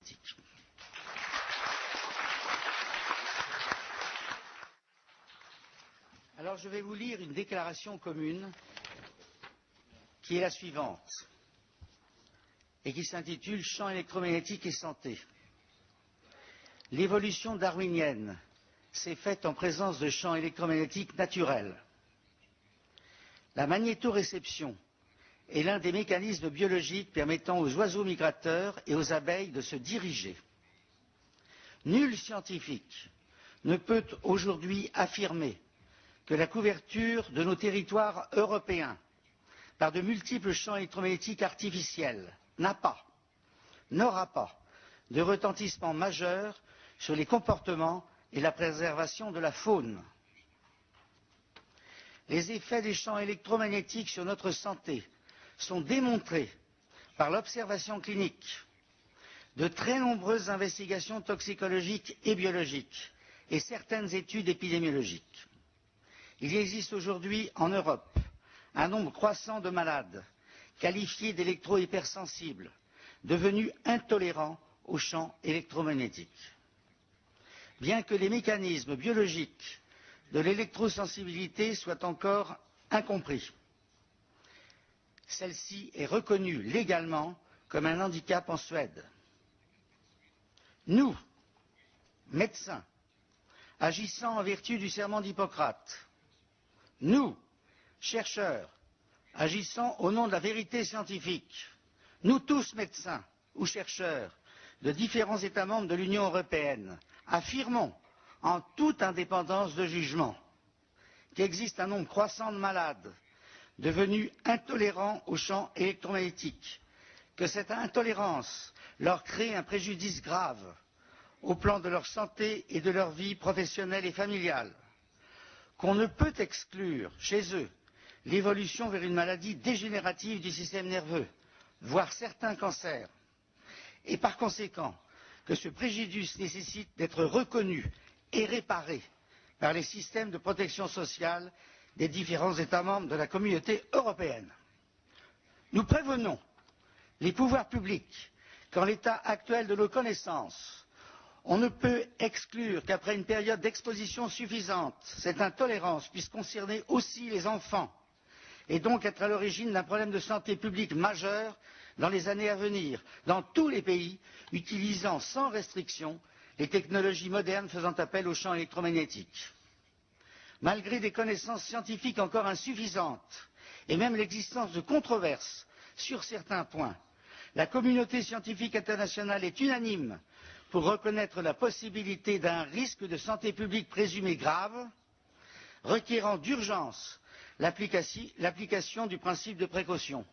électromagnétique. Alors je vais vous lire une déclaration commune qui est la suivante et qui s'intitule Champs électromagnétiques et santé. L'évolution darwinienne s'est faite en présence de champs électromagnétiques naturels. La magnétoréception est l'un des mécanismes biologiques permettant aux oiseaux migrateurs et aux abeilles de se diriger. Nul scientifique ne peut aujourd'hui affirmer que la couverture de nos territoires européens par de multiples champs électromagnétiques artificiels n'a pas, n'aura pas de retentissement majeur sur les comportements et la préservation de la faune. Les effets des champs électromagnétiques sur notre santé sont démontrés par l'observation clinique de très nombreuses investigations toxicologiques et biologiques et certaines études épidémiologiques. Il existe aujourd'hui en Europe un nombre croissant de malades qualifiés d'électro-hypersensibles, devenus intolérants aux champs électromagnétiques. Bien que les mécanismes biologiques de l'électrosensibilité soient encore incompris, celle-ci est reconnue légalement comme un handicap en Suède. Nous, médecins, agissant en vertu du serment d'Hippocrate, nous, chercheurs, agissant au nom de la vérité scientifique, nous tous médecins ou chercheurs de différents États membres de l'Union européenne, affirmons en toute indépendance de jugement qu'il existe un nombre croissant de malades devenus intolérants aux champs électromagnétiques, que cette intolérance leur crée un préjudice grave au plan de leur santé et de leur vie professionnelle et familiale, qu'on ne peut exclure chez eux l'évolution vers une maladie dégénérative du système nerveux, voire certains cancers, et par conséquent que ce préjudice nécessite d'être reconnu et réparé par les systèmes de protection sociale des différents États membres de la Communauté européenne. Nous prévenons les pouvoirs publics qu'en l'état actuel de nos connaissances, on ne peut exclure qu'après une période d'exposition suffisante, cette intolérance puisse concerner aussi les enfants et donc être à l'origine d'un problème de santé publique majeur dans les années à venir, dans tous les pays utilisant sans restriction les technologies modernes faisant appel aux champs électromagnétiques. Malgré des connaissances scientifiques encore insuffisantes et même l'existence de controverses sur certains points, la communauté scientifique internationale est unanime pour reconnaître la possibilité d'un risque de santé publique présumé grave, requérant d'urgence l'application du principe de précaution.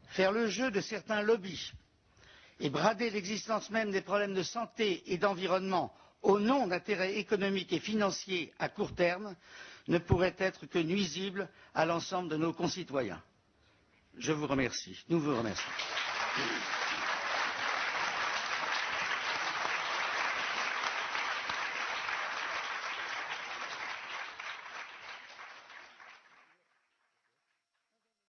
Faire le jeu de certains lobbies et brader l'existence même des problèmes de santé et d'environnement au nom d'intérêts économiques et financiers à court terme ne pourrait être que nuisible à l'ensemble de nos concitoyens. Je vous remercie. Nous vous remercions.